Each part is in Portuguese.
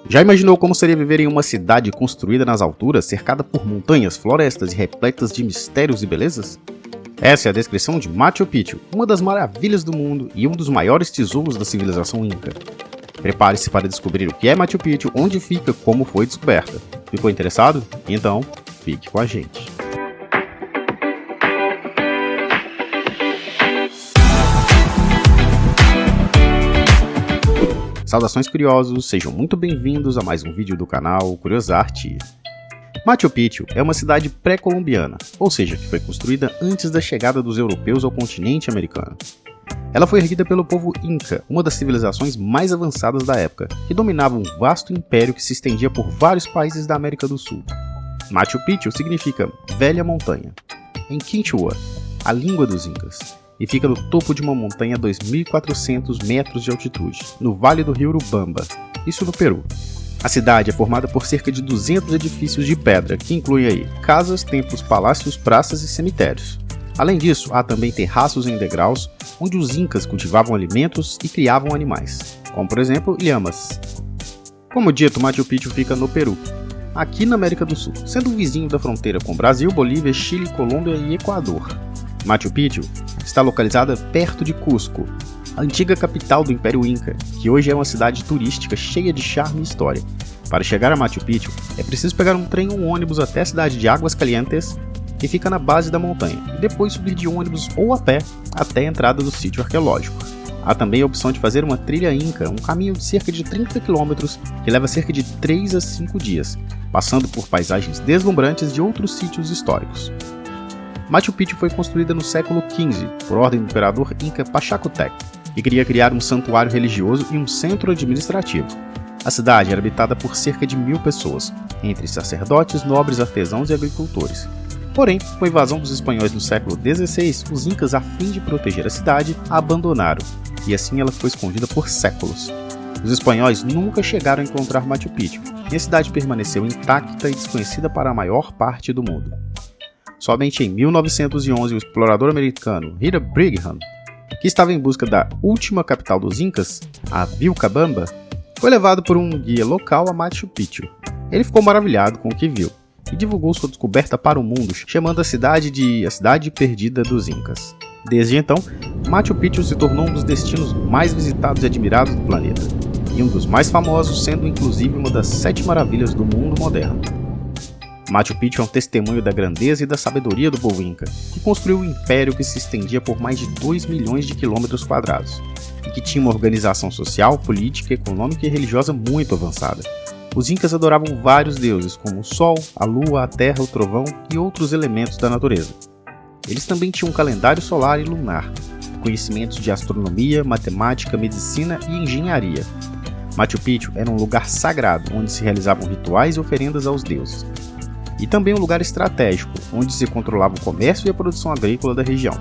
Já imaginou como seria viver em uma cidade construída nas alturas, cercada por montanhas, florestas e repletas de mistérios e belezas? Essa é a descrição de Machu Picchu, uma das maravilhas do mundo e um dos maiores tesouros da civilização Inca. Prepare-se para descobrir o que é Machu Picchu, onde fica, como foi descoberta. Ficou interessado? Então, fique com a gente. Saudações curiosos, sejam muito bem-vindos a mais um vídeo do canal Curiosarte. Machu Picchu é uma cidade pré-colombiana, ou seja, que foi construída antes da chegada dos europeus ao continente americano. Ela foi erguida pelo povo Inca, uma das civilizações mais avançadas da época, que dominava um vasto império que se estendia por vários países da América do Sul. Machu Picchu significa Velha Montanha, em Quinchua, a língua dos Incas, e fica no topo de uma montanha a 2.400 metros de altitude, no Vale do Rio Urubamba, isso no Peru. A cidade é formada por cerca de 200 edifícios de pedra, que incluem aí casas, templos, palácios, praças e cemitérios. Além disso, há também terraços em degraus, onde os incas cultivavam alimentos e criavam animais, como por exemplo, lhamas. Como dito, Machu Picchu fica no Peru, aqui na América do Sul, sendo vizinho da fronteira com Brasil, Bolívia, Chile, Colômbia e Equador. Machu Picchu está localizada perto de Cusco, a antiga capital do Império Inca, que hoje é uma cidade turística cheia de charme e história. Para chegar a Machu Picchu, é preciso pegar um trem ou um ônibus até a cidade de Águas Calientes, que fica na base da montanha, e depois subir de ônibus ou a pé até a entrada do sítio arqueológico. Há também a opção de fazer uma trilha Inca, um caminho de cerca de 30 km que leva cerca de 3 a 5 dias, passando por paisagens deslumbrantes de outros sítios históricos. Machu Picchu foi construída no século XV por ordem do imperador Inca Pachacutec, que queria criar um santuário religioso e um centro administrativo. A cidade era habitada por cerca de 1.000 pessoas, entre sacerdotes, nobres, artesãos e agricultores. Porém, com a invasão dos espanhóis no século XVI, os incas, a fim de proteger a cidade, a abandonaram, e assim ela ficou escondida por séculos. Os espanhóis nunca chegaram a encontrar Machu Picchu, e a cidade permaneceu intacta e desconhecida para a maior parte do mundo. Somente em 1911, o explorador americano Hitler Brigham, que estava em busca da última capital dos Incas, a Vilcabamba, foi levado por um guia local a Machu Picchu. Ele ficou maravilhado com o que viu e divulgou sua descoberta para o mundo, chamando a cidade de a Cidade Perdida dos Incas. Desde então, Machu Picchu se tornou um dos destinos mais visitados e admirados do planeta, e um dos mais famosos, sendo inclusive uma das 7 maravilhas do mundo moderno. Machu Picchu é um testemunho da grandeza e da sabedoria do povo Inca, que construiu um império que se estendia por mais de 2 milhões de quilômetros quadrados, e que tinha uma organização social, política, econômica e religiosa muito avançada. Os Incas adoravam vários deuses, como o Sol, a Lua, a Terra, o Trovão e outros elementos da natureza. Eles também tinham um calendário solar e lunar, conhecimentos de astronomia, matemática, medicina e engenharia. Machu Picchu era um lugar sagrado, onde se realizavam rituais e oferendas aos deuses. E também um lugar estratégico, onde se controlava o comércio e a produção agrícola da região.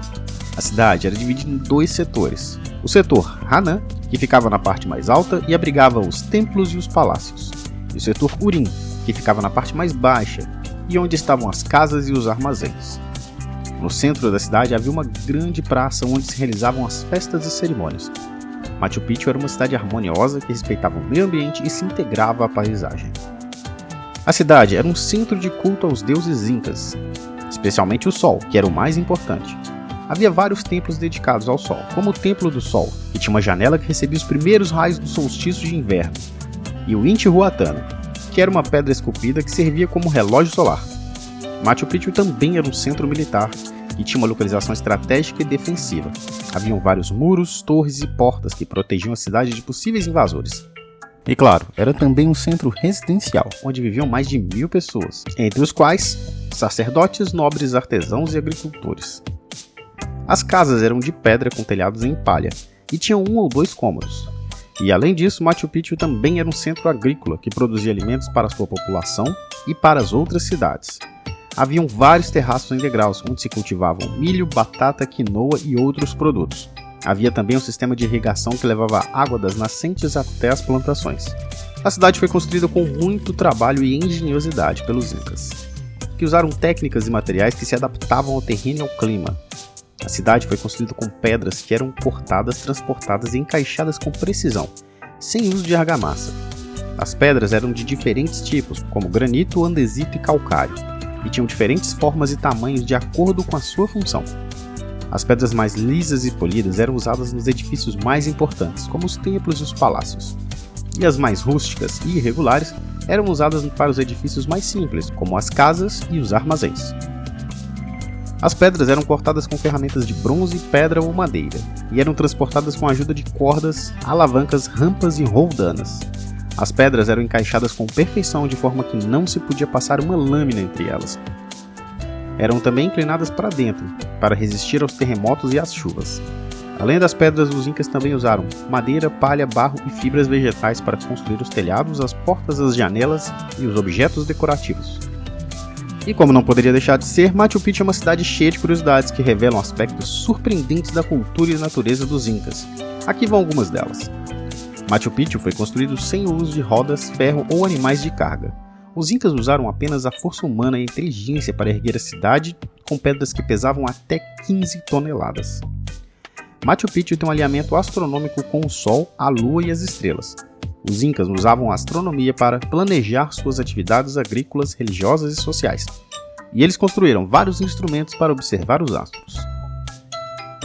A cidade era dividida em 2 setores. O setor Hanan, que ficava na parte mais alta e abrigava os templos e os palácios. E o setor Urim, que ficava na parte mais baixa e onde estavam as casas e os armazéns. No centro da cidade havia uma grande praça onde se realizavam as festas e cerimônias. Machu Picchu era uma cidade harmoniosa que respeitava o meio ambiente e se integrava à paisagem. A cidade era um centro de culto aos deuses incas, especialmente o Sol, que era o mais importante. Havia vários templos dedicados ao Sol, como o Templo do Sol, que tinha uma janela que recebia os primeiros raios do solstício de inverno, e o Intihuatana, que era uma pedra esculpida que servia como relógio solar. Machu Picchu também era um centro militar e tinha uma localização estratégica e defensiva. Haviam vários muros, torres e portas que protegiam a cidade de possíveis invasores. E claro, era também um centro residencial, onde viviam mais de 1.000 pessoas, entre os quais sacerdotes, nobres, artesãos e agricultores. As casas eram de pedra com telhados em palha, e tinham 1 ou 2 cômodos. E além disso, Machu Picchu também era um centro agrícola que produzia alimentos para a sua população e para as outras cidades. Haviam vários terraços em degraus, onde se cultivavam milho, batata, quinoa e outros produtos. Havia também um sistema de irrigação que levava água das nascentes até as plantações. A cidade foi construída com muito trabalho e engenhosidade pelos Incas, que usaram técnicas e materiais que se adaptavam ao terreno e ao clima. A cidade foi construída com pedras que eram cortadas, transportadas e encaixadas com precisão, sem uso de argamassa. As pedras eram de diferentes tipos, como granito, andesito e calcário, e tinham diferentes formas e tamanhos de acordo com a sua função. As pedras mais lisas e polidas eram usadas nos edifícios mais importantes, como os templos e os palácios, e as mais rústicas e irregulares eram usadas para os edifícios mais simples, como as casas e os armazéns. As pedras eram cortadas com ferramentas de bronze, pedra ou madeira, e eram transportadas com a ajuda de cordas, alavancas, rampas e roldanas. As pedras eram encaixadas com perfeição de forma que não se podia passar uma lâmina entre elas. Eram também inclinadas para dentro, para resistir aos terremotos e às chuvas. Além das pedras, os incas também usaram madeira, palha, barro e fibras vegetais para construir os telhados, as portas, as janelas e os objetos decorativos. E como não poderia deixar de ser, Machu Picchu é uma cidade cheia de curiosidades que revelam aspectos surpreendentes da cultura e natureza dos incas. Aqui vão algumas delas. Machu Picchu foi construído sem o uso de rodas, ferro ou animais de carga. Os incas usaram apenas a força humana e a inteligência para erguer a cidade com pedras que pesavam até 15 toneladas. Machu Picchu tem um alinhamento astronômico com o Sol, a Lua e as estrelas. Os incas usavam a astronomia para planejar suas atividades agrícolas, religiosas e sociais. E eles construíram vários instrumentos para observar os astros.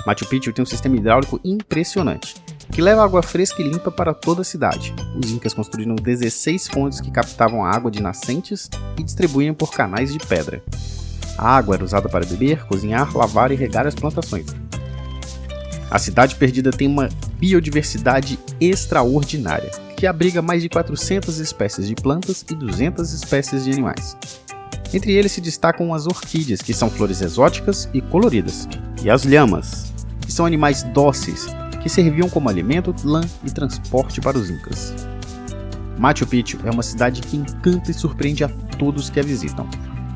Machu Picchu tem um sistema hidráulico impressionante, que leva água fresca e limpa para toda a cidade. Os incas construíram 16 fontes que captavam a água de nascentes e distribuíam por canais de pedra. A água era usada para beber, cozinhar, lavar e regar as plantações. A cidade perdida tem uma biodiversidade extraordinária, que abriga mais de 400 espécies de plantas e 200 espécies de animais. Entre eles se destacam as orquídeas, que são flores exóticas e coloridas, e as lhamas, que são animais dóceis, que serviam como alimento, lã e transporte para os incas. Machu Picchu é uma cidade que encanta e surpreende a todos que a visitam.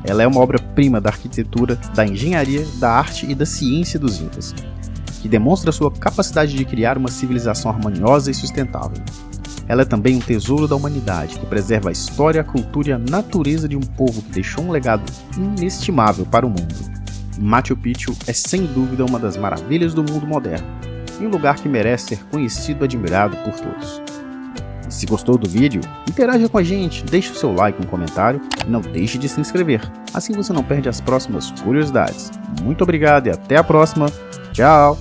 Ela é uma obra-prima da arquitetura, da engenharia, da arte e da ciência dos incas, que demonstra sua capacidade de criar uma civilização harmoniosa e sustentável. Ela é também um tesouro da humanidade, que preserva a história, a cultura e a natureza de um povo que deixou um legado inestimável para o mundo. Machu Picchu é sem dúvida uma das maravilhas do mundo moderno, e um lugar que merece ser conhecido e admirado por todos. Se gostou do vídeo, interaja com a gente, deixe o seu like e um comentário e não deixe de se inscrever, assim você não perde as próximas curiosidades. Muito obrigado e até a próxima. Tchau!